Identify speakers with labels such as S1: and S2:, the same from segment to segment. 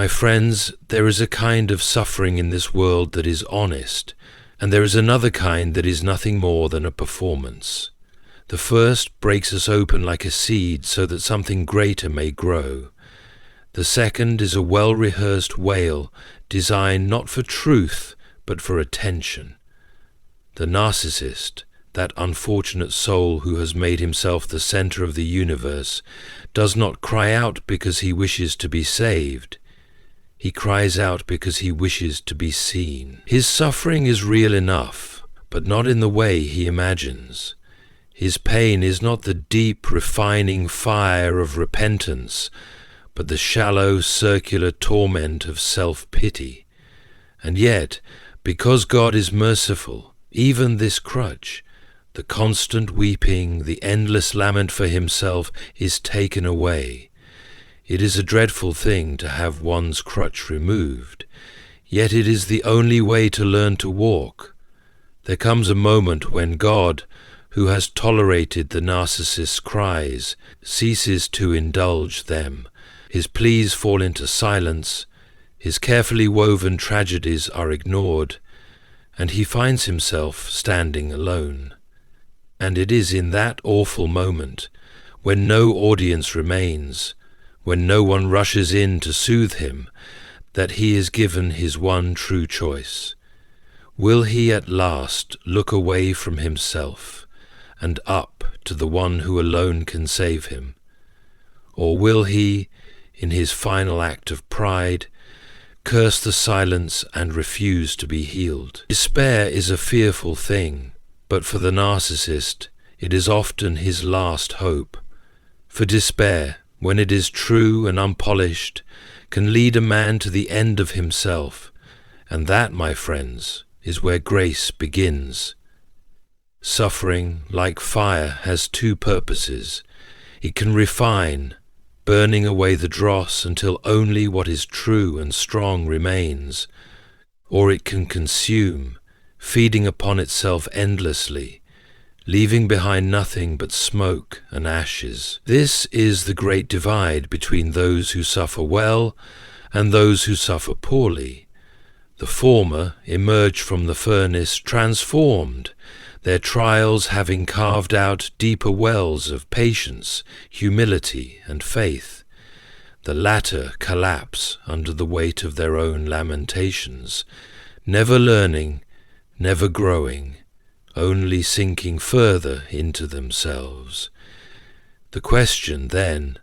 S1: My friends, there is a kind of suffering in this world that is honest, and there is another kind that is nothing more than a performance. The first breaks us open like a seed so that something greater may grow. The second is a well-rehearsed wail designed not for truth, but for attention. The narcissist, that unfortunate soul who has made himself the center of the universe, does not cry out because he wishes to be saved. He cries out because he wishes to be seen. His suffering is real enough, but not in the way he imagines. His pain is not the deep, refining fire of repentance, but the shallow, circular torment of self-pity. And yet, because God is merciful, even this crutch, the constant weeping, the endless lament for himself, is taken away. It is a dreadful thing to have one's crutch removed, yet it is the only way to learn to walk. There comes a moment when God, who has tolerated the narcissist's cries, ceases to indulge them. His pleas fall into silence, his carefully woven tragedies are ignored, and he finds himself standing alone. And it is in that awful moment, when no audience remains, when no one rushes in to soothe him, that he is given his one true choice. Will he at last look away from himself and up to the one who alone can save him? Or will he, in his final act of pride, curse the silence and refuse to be healed? Despair is a fearful thing, but for the narcissist, it is often his last hope. For despair, when it is true and unpolished, can lead a man to the end of himself, and that, my friends, is where grace begins. Suffering, like fire, has two purposes. It can refine, burning away the dross until only what is true and strong remains, or it can consume, feeding upon itself endlessly, leaving behind nothing but smoke and ashes. This is the great divide between those who suffer well and those who suffer poorly. The former emerge from the furnace transformed, their trials having carved out deeper wells of patience, humility, and faith. The latter collapse under the weight of their own lamentations, never learning, never growing, only sinking further into themselves. The question, then,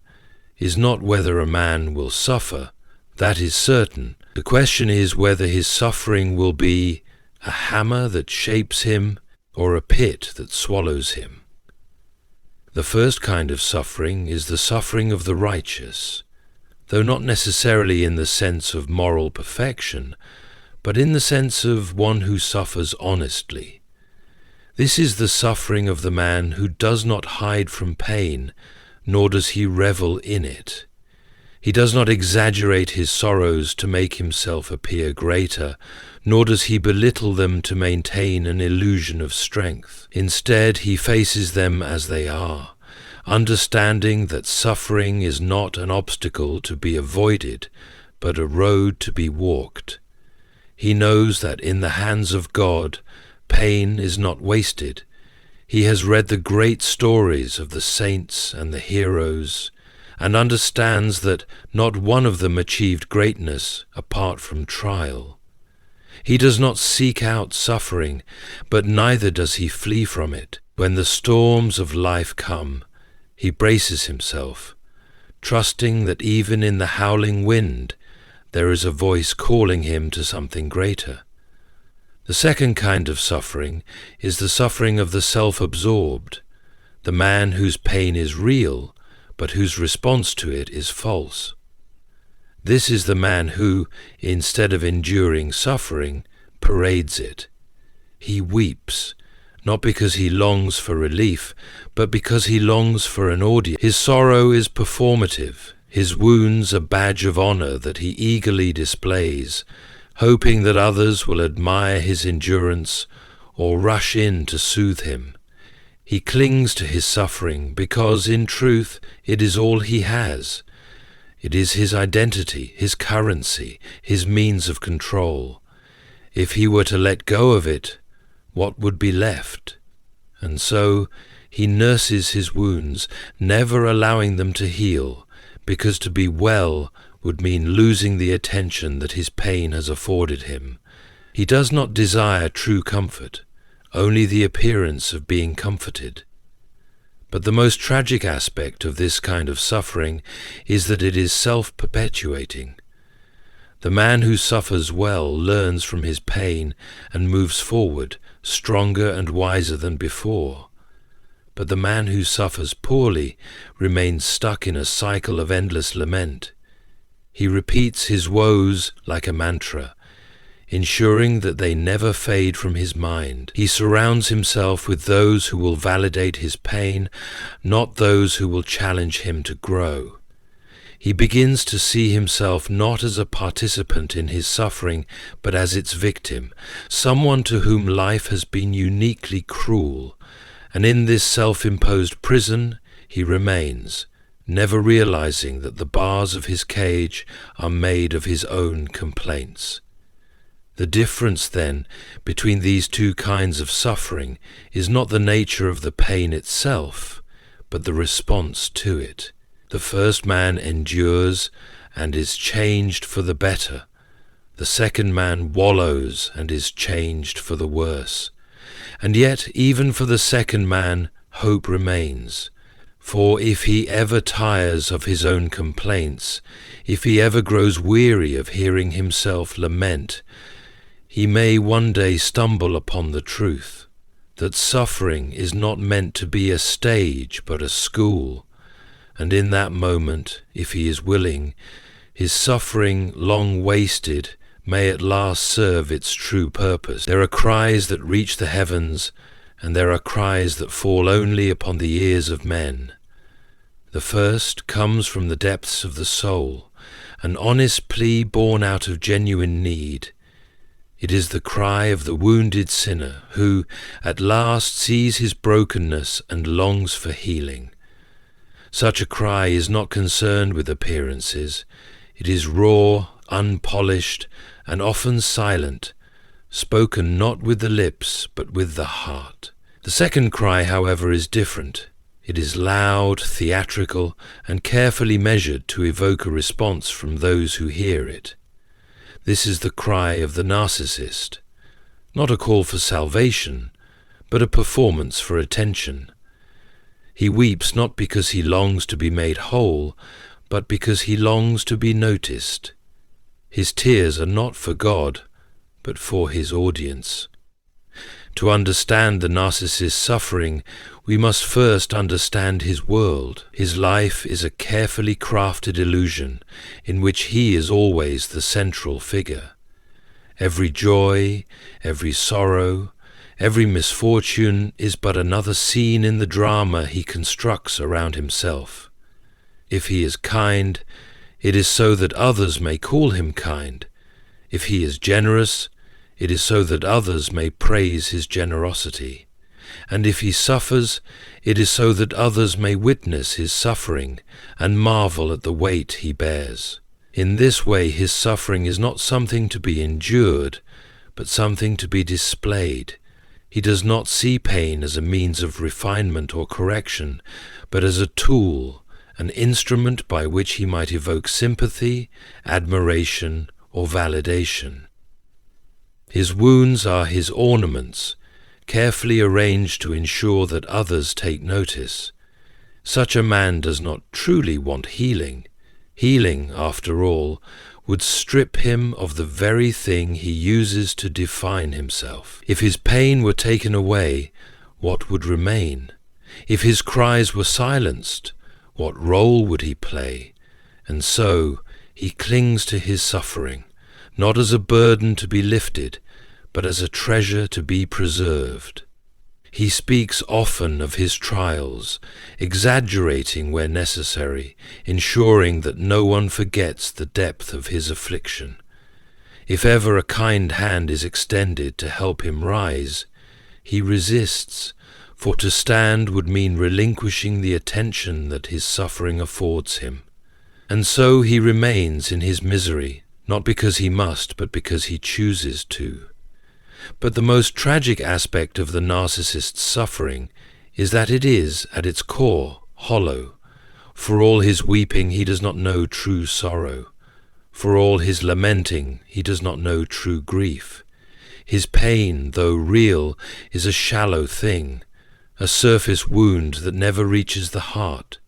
S1: is not whether a man will suffer, that is certain. The question is whether his suffering will be a hammer that shapes him or a pit that swallows him. The first kind of suffering is the suffering of the righteous, though not necessarily in the sense of moral perfection, but in the sense of one who suffers honestly. This is the suffering of the man who does not hide from pain, nor does he revel in it. He does not exaggerate his sorrows to make himself appear greater, nor does he belittle them to maintain an illusion of strength. Instead, he faces them as they are, understanding that suffering is not an obstacle to be avoided, but a road to be walked. He knows that in the hands of God, pain is not wasted. He has read the great stories of the saints and the heroes, and understands that not one of them achieved greatness apart from trial. He does not seek out suffering, but neither does he flee from it. When the storms of life come, he braces himself, trusting that even in the howling wind, there is a voice calling him to something greater. The second kind of suffering is the suffering of the self-absorbed, the man whose pain is real, but whose response to it is false. This is the man who, instead of enduring suffering, parades it. He weeps, not because he longs for relief, but because he longs for an audience. His sorrow is performative, his wounds a badge of honor that he eagerly displays, hoping that others will admire his endurance or rush in to soothe him. He clings to his suffering because, in truth, it is all he has. It is his identity, his currency, his means of control. If he were to let go of it, what would be left? And so he nurses his wounds, never allowing them to heal, because to be well would mean losing the attention that his pain has afforded him. He does not desire true comfort, only the appearance of being comforted. But the most tragic aspect of this kind of suffering is that it is self-perpetuating. The man who suffers well learns from his pain and moves forward, stronger and wiser than before. But the man who suffers poorly remains stuck in a cycle of endless lament. He repeats his woes like a mantra, ensuring that they never fade from his mind. He surrounds himself with those who will validate his pain, not those who will challenge him to grow. He begins to see himself not as a participant in his suffering, but as its victim, someone to whom life has been uniquely cruel, and in this self-imposed prison he remains, never realizing that the bars of his cage are made of his own complaints. The difference, then, between these two kinds of suffering is not the nature of the pain itself, but the response to it. The first man endures and is changed for the better. The second man wallows and is changed for the worse. And yet, even for the second man, hope remains. For if he ever tires of his own complaints, if he ever grows weary of hearing himself lament, he may one day stumble upon the truth, that suffering is not meant to be a stage but a school, and in that moment, if he is willing, his suffering long wasted may at last serve its true purpose. There are cries that reach the heavens, and there are cries that fall only upon the ears of men. The first comes from the depths of the soul, an honest plea born out of genuine need. It is the cry of the wounded sinner who, at last, sees his brokenness and longs for healing. Such a cry is not concerned with appearances. It is raw, unpolished, and often silent, spoken not with the lips, but with the heart. The second cry, however, is different. It is loud, theatrical, and carefully measured to evoke a response from those who hear it. This is the cry of the narcissist, not a call for salvation, but a performance for attention. He weeps not because he longs to be made whole, but because he longs to be noticed. His tears are not for God, but for his audience. To understand the narcissist's suffering, we must first understand his world. His life is a carefully crafted illusion in which he is always the central figure. Every joy, every sorrow, every misfortune is but another scene in the drama he constructs around himself. If he is kind, it is so that others may call him kind. If he is generous, it is so that others may praise his generosity. And if he suffers, it is so that others may witness his suffering and marvel at the weight he bears. In this way his suffering is not something to be endured, but something to be displayed. He does not see pain as a means of refinement or correction, but as a tool, an instrument by which he might evoke sympathy, admiration, or validation. His wounds are his ornaments, carefully arranged to ensure that others take notice. Such a man does not truly want healing. Healing, after all, would strip him of the very thing he uses to define himself. If his pain were taken away, what would remain? If his cries were silenced, what role would he play? And so he clings to his suffering, not as a burden to be lifted, but as a treasure to be preserved. He speaks often of his trials, exaggerating where necessary, ensuring that no one forgets the depth of his affliction. If ever a kind hand is extended to help him rise, he resists, for to stand would mean relinquishing the attention that his suffering affords him. And so he remains in his misery, not because he must, but because he chooses to. But the most tragic aspect of the narcissist's suffering is that it is, at its core, hollow. For all his weeping, he does not know true sorrow. For all his lamenting, he does not know true grief. His pain, though real, is a shallow thing, a surface wound that never reaches the heart.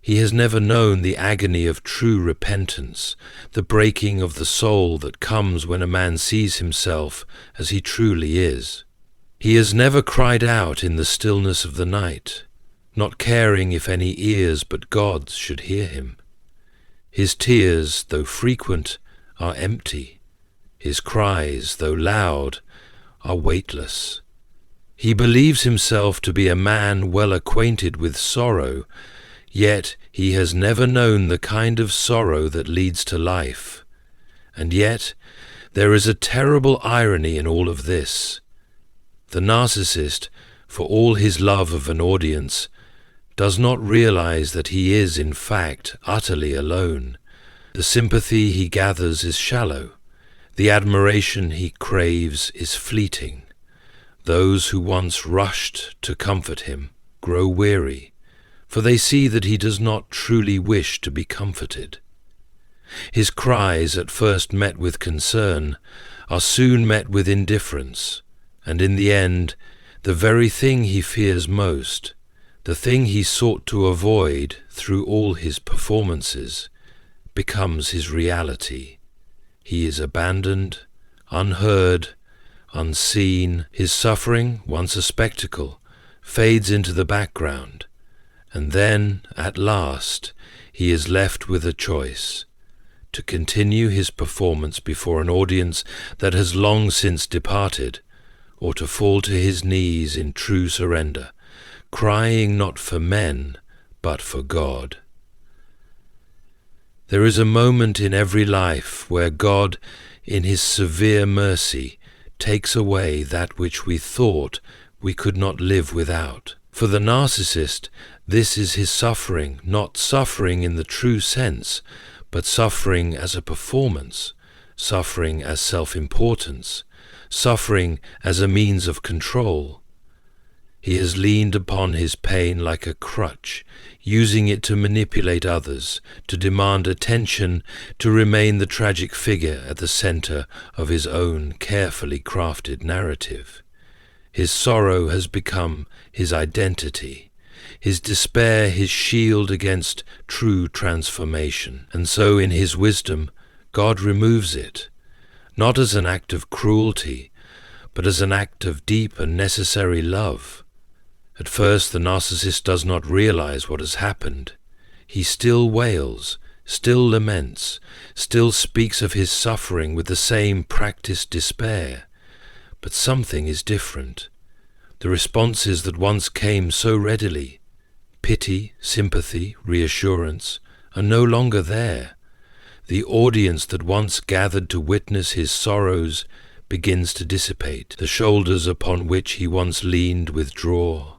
S1: He has never known the agony of true repentance, the breaking of the soul that comes when a man sees himself as he truly is. He has never cried out in the stillness of the night, not caring if any ears but God's should hear him. His tears, though frequent, are empty. His cries, though loud, are weightless. He believes himself to be a man well acquainted with sorrow, yet he has never known the kind of sorrow that leads to life. And yet there is a terrible irony in all of this. The narcissist, for all his love of an audience, does not realize that he is, in fact, utterly alone. The sympathy he gathers is shallow. The admiration he craves is fleeting. Those who once rushed to comfort him grow weary, for they see that he does not truly wish to be comforted. His cries, at first met with concern, are soon met with indifference, and in the end, the very thing he fears most, the thing he sought to avoid through all his performances, becomes his reality. He is abandoned, unheard, unseen. His suffering, once a spectacle, fades into the background, and then, at last, he is left with a choice: to continue his performance before an audience that has long since departed, or to fall to his knees in true surrender, crying not for men, but for God. There is a moment in every life where God, in his severe mercy, takes away that which we thought we could not live without. For the narcissist, this is his suffering, not suffering in the true sense, but suffering as a performance, suffering as self-importance, suffering as a means of control. He has leaned upon his pain like a crutch, using it to manipulate others, to demand attention, to remain the tragic figure at the center of his own carefully crafted narrative. His sorrow has become his identity, his despair his shield against true transformation. And so in his wisdom, God removes it, not as an act of cruelty, but as an act of deep and necessary love. At first the narcissist does not realize what has happened. He still wails, still laments, still speaks of his suffering with the same practiced despair. But something is different. The responses that once came so readily, pity, sympathy, reassurance, are no longer there. The audience that once gathered to witness his sorrows begins to dissipate. The shoulders upon which he once leaned withdraw.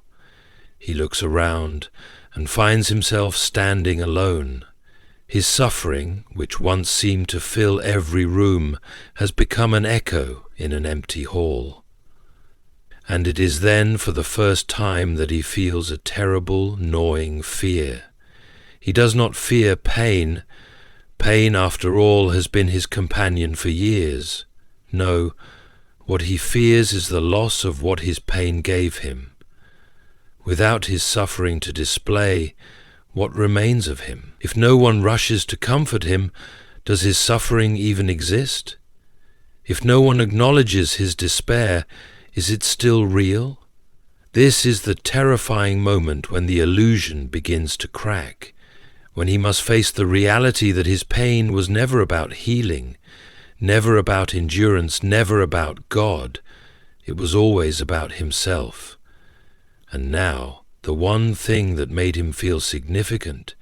S1: He looks around and finds himself standing alone. His suffering, which once seemed to fill every room, has become an echo in an empty hall. And it is then for the first time that he feels a terrible, gnawing fear. He does not fear pain. Pain, after all, has been his companion for years. No, what he fears is the loss of what his pain gave him. Without his suffering to display, what remains of him? If no one rushes to comfort him, does his suffering even exist? If no one acknowledges his despair, is it still real? This is the terrifying moment when the illusion begins to crack, when he must face the reality that his pain was never about healing, never about endurance, never about God. It was always about himself. And now, the one thing that made him feel significant,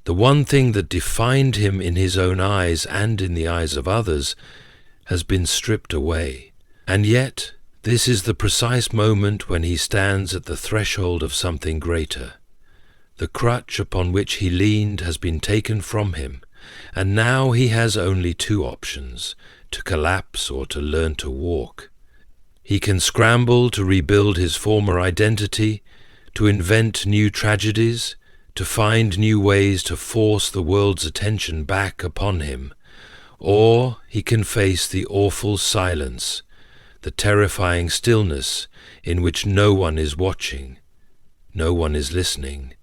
S1: the one thing that defined him in his own eyes and in the eyes of others, has been stripped away. And yet, this is the precise moment when he stands at the threshold of something greater. The crutch upon which he leaned has been taken from him, and now he has only two options: to collapse or to learn to walk. He can scramble to rebuild his former identity, to invent new tragedies, to find new ways to force the world's attention back upon him, or he can face the awful silence, the terrifying stillness in which no one is watching, no one is listening,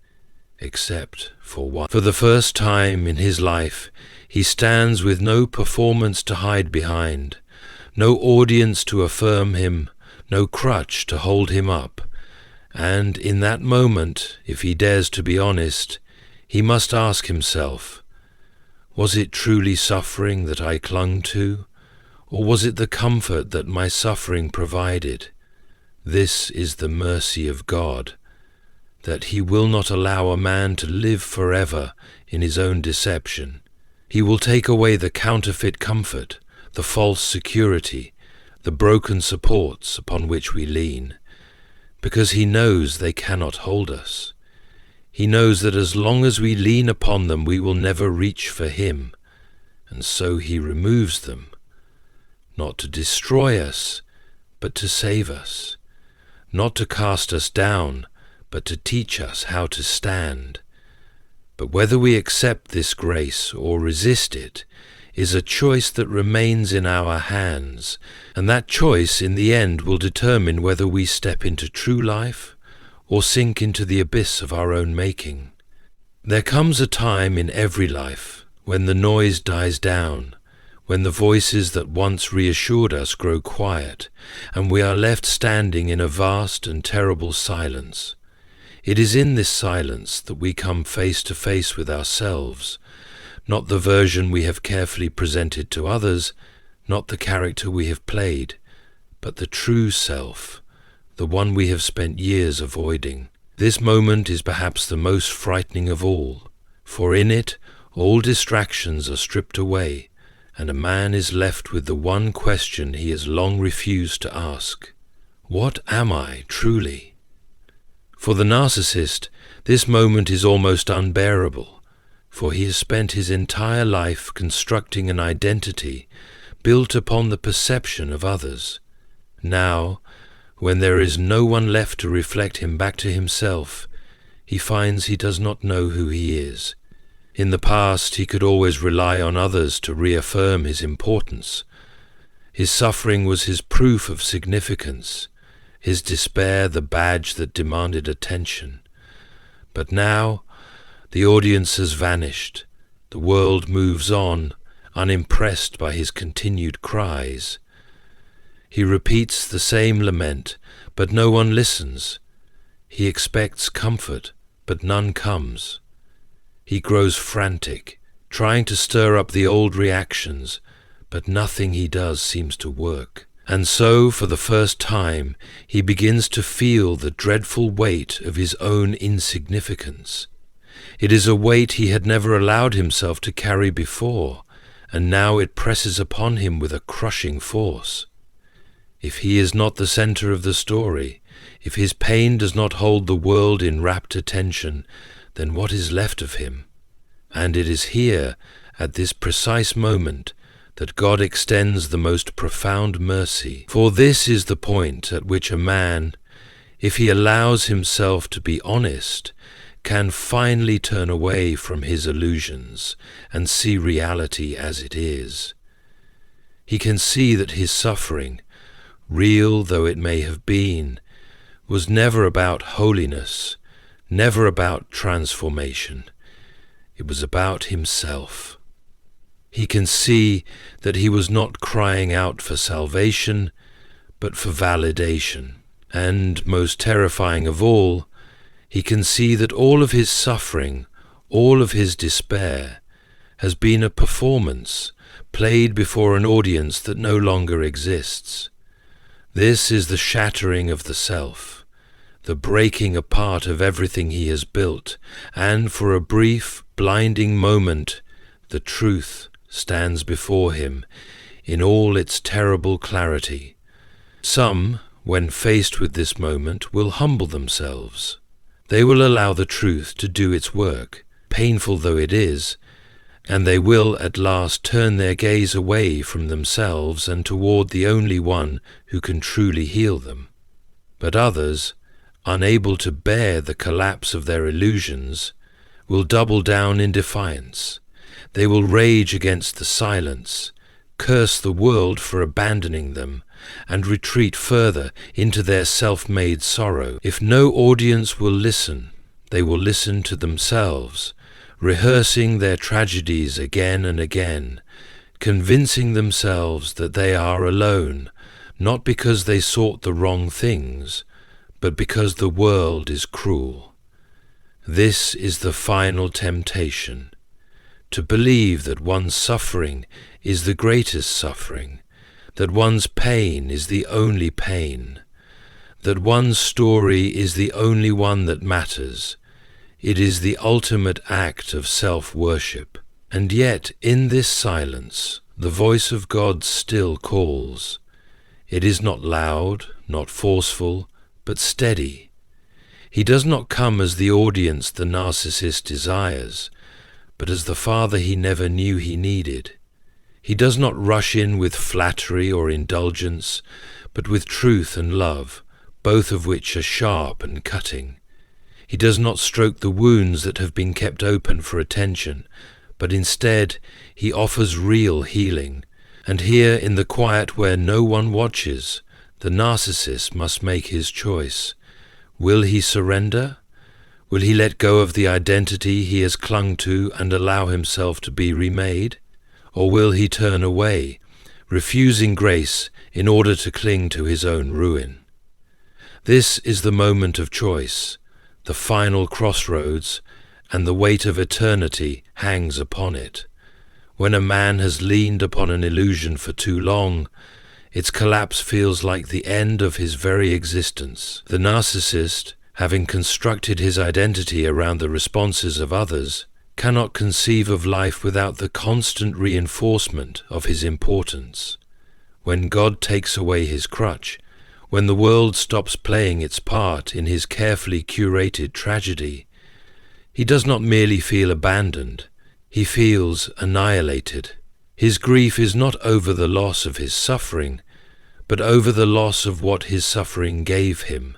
S1: except for one. For the first time in his life, he stands with no performance to hide behind, no audience to affirm him, no crutch to hold him up. And in that moment, if he dares to be honest, he must ask himself, was it truly suffering that I clung to, or was it the comfort that my suffering provided? This is the mercy of God, that he will not allow a man to live forever in his own deception. He will take away the counterfeit comfort, the false security, the broken supports upon which we lean, because he knows they cannot hold us. He knows that as long as we lean upon them, we will never reach for him, and so he removes them, not to destroy us, but to save us, not to cast us down, but to teach us how to stand. But whether we accept this grace or resist it is a choice that remains in our hands, and that choice in the end will determine whether we step into true life or sink into the abyss of our own making. There comes a time in every life when the noise dies down, when the voices that once reassured us grow quiet, and we are left standing in a vast and terrible silence. It is in this silence that we come face to face with ourselves, not the version we have carefully presented to others, not the character we have played, but the true self, the one we have spent years avoiding. This moment is perhaps the most frightening of all, for in it all distractions are stripped away, and a man is left with the one question he has long refused to ask: what am I truly? For the narcissist, this moment is almost unbearable, for he has spent his entire life constructing an identity built upon the perception of others. Now, when there is no one left to reflect him back to himself, he finds he does not know who he is. In the past, he could always rely on others to reaffirm his importance. His suffering was his proof of significance, his despair the badge that demanded attention. But now, the audience has vanished. The world moves on, unimpressed by his continued cries. He repeats the same lament, but no one listens. He expects comfort, but none comes. He grows frantic, trying to stir up the old reactions, but nothing he does seems to work. And so, for the first time, he begins to feel the dreadful weight of his own insignificance. It is a weight he had never allowed himself to carry before, and now it presses upon him with a crushing force. If he is not the center of the story, if his pain does not hold the world in rapt attention, then what is left of him? And it is here, at this precise moment, that God extends the most profound mercy. For this is the point at which a man, if he allows himself to be honest, can finally turn away from his illusions and see reality as it is. He can see that his suffering, real though it may have been, was never about holiness, never about transformation. It was about himself. He can see that he was not crying out for salvation, but for validation. And, most terrifying of all, he can see that all of his suffering, all of his despair, has been a performance played before an audience that no longer exists. This is the shattering of the self, the breaking apart of everything he has built, and for a brief, blinding moment, the truth stands before him in all its terrible clarity. Some, when faced with this moment, will humble themselves. They will allow the truth to do its work, painful though it is, and they will at last turn their gaze away from themselves and toward the only one who can truly heal them. But others, unable to bear the collapse of their illusions, will double down in defiance. They will rage against the silence, curse the world for abandoning them, and retreat further into their self-made sorrow. If no audience will listen, they will listen to themselves, rehearsing their tragedies again and again, convincing themselves that they are alone, not because they sought the wrong things, but because the world is cruel. This is the final temptation, to believe that one's suffering is the greatest suffering, that one's pain is the only pain, that one's story is the only one that matters. It is the ultimate act of self-worship. And yet, in this silence, the voice of God still calls. It is not loud, not forceful, but steady. He does not come as the audience the narcissist desires, but as the father he never knew he needed. He does not rush in with flattery or indulgence, but with truth and love, both of which are sharp and cutting. He does not stroke the wounds that have been kept open for attention, but instead he offers real healing. And here in the quiet where no one watches, the narcissist must make his choice. Will he surrender? Will he let go of the identity he has clung to and allow himself to be remade? Or will he turn away, refusing grace in order to cling to his own ruin? This is the moment of choice, the final crossroads, and the weight of eternity hangs upon it. When a man has leaned upon an illusion for too long, its collapse feels like the end of his very existence. The narcissist, having constructed his identity around the responses of others, cannot conceive of life without the constant reinforcement of his importance. When God takes away his crutch, when the world stops playing its part in his carefully curated tragedy, he does not merely feel abandoned, he feels annihilated. His grief is not over the loss of his suffering, but over the loss of what his suffering gave him: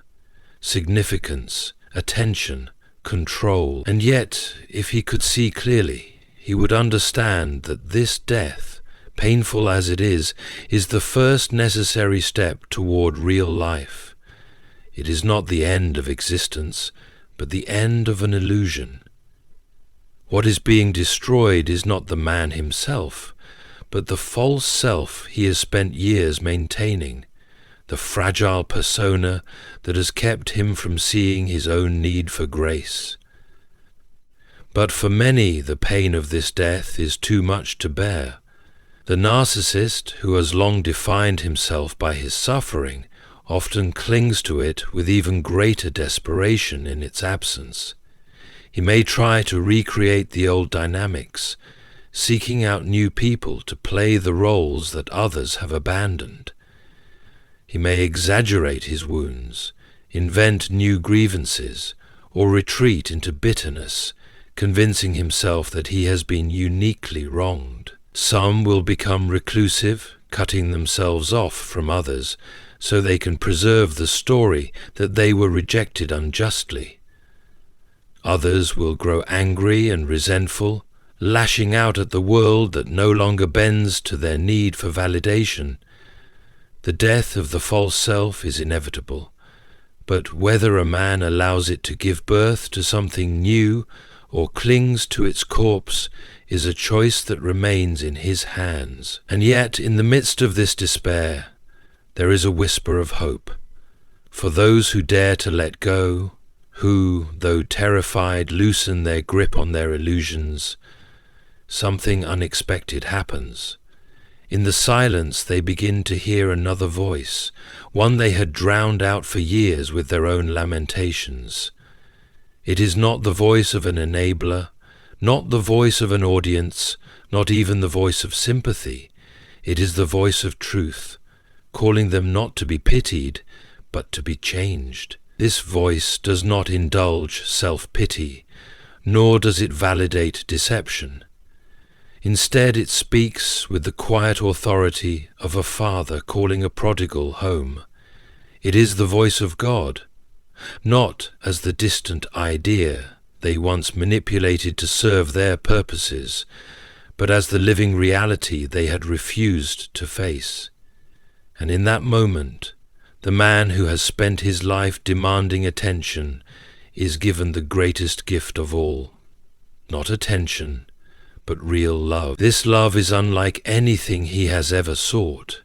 S1: significance, attention, control. And yet, if he could see clearly, he would understand that this death, painful as it is the first necessary step toward real life. It is not the end of existence, but the end of an illusion. What is being destroyed is not the man himself, but the false self he has spent years maintaining, the fragile persona that has kept him from seeing his own need for grace. But for many, the pain of this death is too much to bear. The narcissist, who has long defined himself by his suffering, often clings to it with even greater desperation in its absence. He may try to recreate the old dynamics, seeking out new people to play the roles that others have abandoned. He may exaggerate his wounds, invent new grievances, or retreat into bitterness, convincing himself that he has been uniquely wronged. Some will become reclusive, cutting themselves off from others, so they can preserve the story that they were rejected unjustly. Others will grow angry and resentful, lashing out at the world that no longer bends to their need for validation. The death of the false self is inevitable, but whether a man allows it to give birth to something new or clings to its corpse is a choice that remains in his hands. And yet, in the midst of this despair, there is a whisper of hope. For those who dare to let go, who, though terrified, loosen their grip on their illusions, something unexpected happens. In the silence they begin to hear another voice, one they had drowned out for years with their own lamentations. It is not the voice of an enabler, not the voice of an audience, not even the voice of sympathy. It is the voice of truth, calling them not to be pitied, but to be changed. This voice does not indulge self-pity, nor does it validate deception. Instead, it speaks with the quiet authority of a father calling a prodigal home. It is the voice of God, not as the distant idea they once manipulated to serve their purposes, but as the living reality they had refused to face. And in that moment, the man who has spent his life demanding attention is given the greatest gift of all. Not attention, but real love. This love is unlike anything he has ever sought.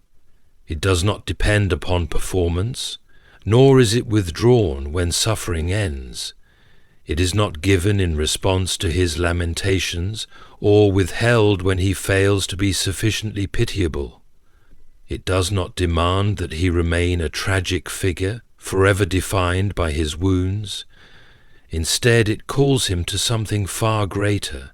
S1: It does not depend upon performance, nor is it withdrawn when suffering ends. It is not given in response to his lamentations, or withheld when he fails to be sufficiently pitiable. It does not demand that he remain a tragic figure, forever defined by his wounds. Instead, it calls him to something far greater.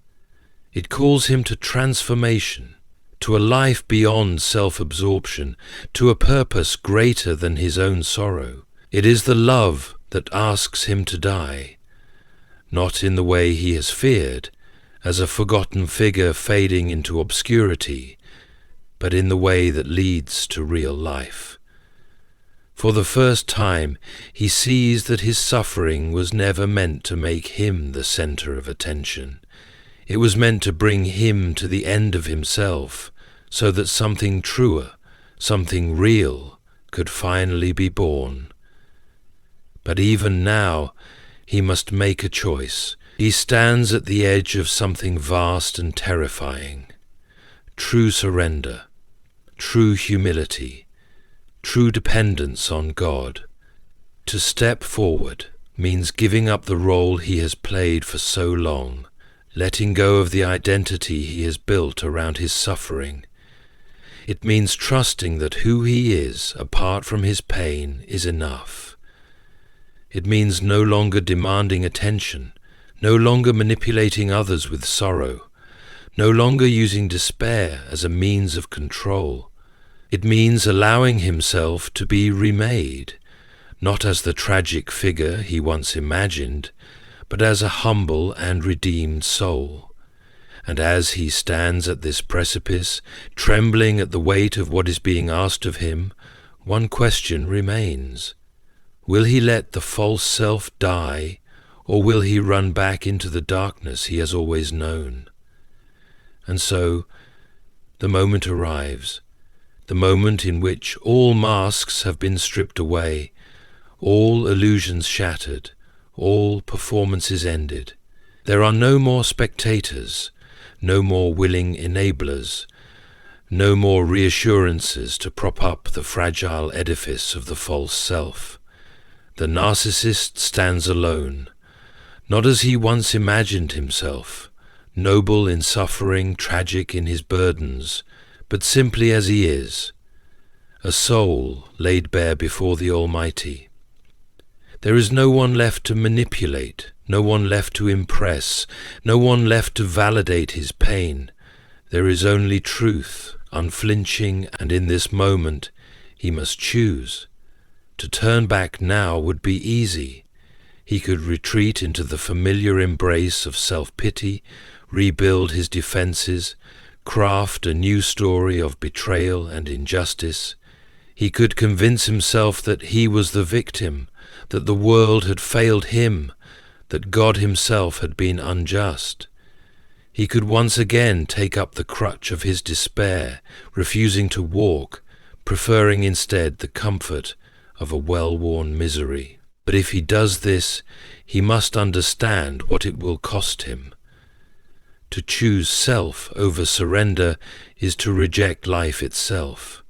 S1: It calls him to transformation, to a life beyond self-absorption, to a purpose greater than his own sorrow. It is the love that asks him to die, not in the way he has feared, as a forgotten figure fading into obscurity, but in the way that leads to real life. For the first time, he sees that his suffering was never meant to make him the center of attention. It was meant to bring him to the end of himself, so that something truer, something real, could finally be born. But even now, he must make a choice. He stands at the edge of something vast and terrifying. True surrender, true humility, true dependence on God. To step forward means giving up the role he has played for so long, letting go of the identity he has built around his suffering. It means trusting that who he is, apart from his pain, is enough. It means no longer demanding attention, no longer manipulating others with sorrow, no longer using despair as a means of control. It means allowing himself to be remade, not as the tragic figure he once imagined, but as a humble and redeemed soul. And as he stands at this precipice, trembling at the weight of what is being asked of him, one question remains. Will he let the false self die, or will he run back into the darkness he has always known? And so, the moment arrives, the moment in which all masks have been stripped away, all illusions shattered, all performances ended. There are no more spectators, no more willing enablers, no more reassurances to prop up the fragile edifice of the false self. The narcissist stands alone, not as he once imagined himself, noble in suffering, tragic in his burdens, but simply as he is, a soul laid bare before the Almighty. There is no one left to manipulate, no one left to impress, no one left to validate his pain. There is only truth, unflinching, and in this moment he must choose. To turn back now would be easy. He could retreat into the familiar embrace of self-pity, rebuild his defenses, craft a new story of betrayal and injustice. He could convince himself that he was the victim, that the world had failed him, that God himself had been unjust. He could once again take up the crutch of his despair, refusing to walk, preferring instead the comfort of a well-worn misery. But if he does this, he must understand what it will cost him. To choose self over surrender is to reject life itself.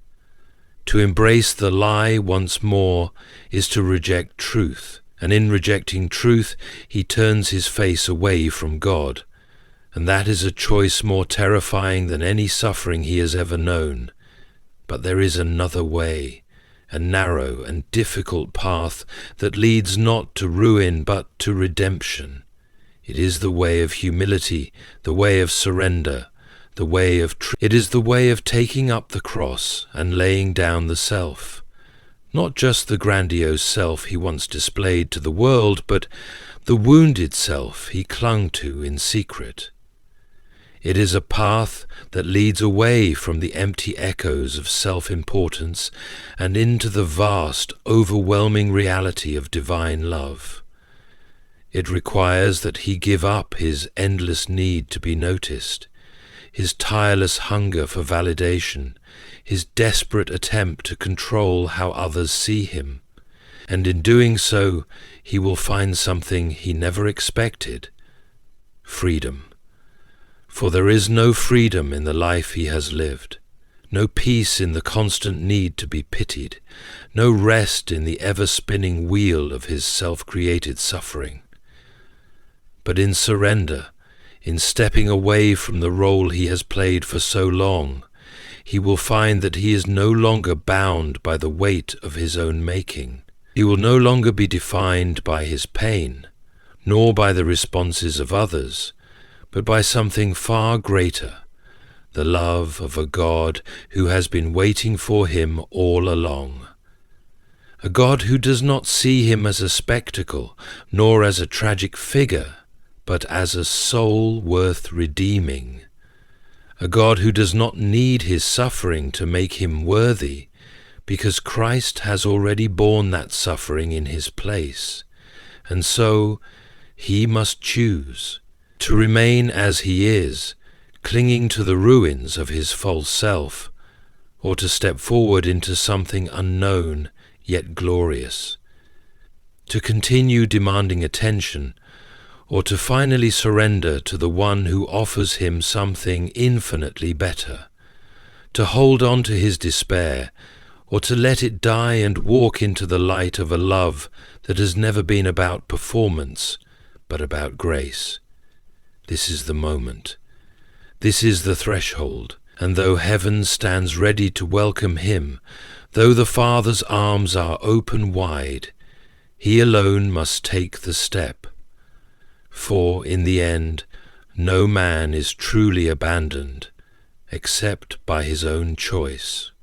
S1: To embrace the lie once more is to reject truth, and in rejecting truth he turns his face away from God, and that is a choice more terrifying than any suffering he has ever known. But there is another way, a narrow and difficult path that leads not to ruin but to redemption. It is the way of humility, the way of surrender, the way of truth. It is the way of taking up the cross and laying down the self. Not just the grandiose self he once displayed to the world, but the wounded self he clung to in secret. It is a path that leads away from the empty echoes of self-importance and into the vast, overwhelming reality of divine love. It requires that he give up his endless need to be noticed, his tireless hunger for validation, his desperate attempt to control how others see him, and in doing so he will find something he never expected: freedom. For there is no freedom in the life he has lived, no peace in the constant need to be pitied, no rest in the ever-spinning wheel of his self-created suffering. But in surrender, in stepping away from the role he has played for so long, he will find that he is no longer bound by the weight of his own making. He will no longer be defined by his pain, nor by the responses of others, but by something far greater, the love of a God who has been waiting for him all along. A God who does not see him as a spectacle, nor as a tragic figure, but as a soul worth redeeming. A God who does not need his suffering to make him worthy, because Christ has already borne that suffering in his place, and so he must choose to remain as he is, clinging to the ruins of his false self, or to step forward into something unknown yet glorious, to continue demanding attention, or to finally surrender to the one who offers him something infinitely better, to hold on to his despair, or to let it die and walk into the light of a love that has never been about performance, but about grace. This is the moment. This is the threshold, and though heaven stands ready to welcome him, though the Father's arms are open wide, he alone must take the step. For, in the end, no man is truly abandoned, except by his own choice.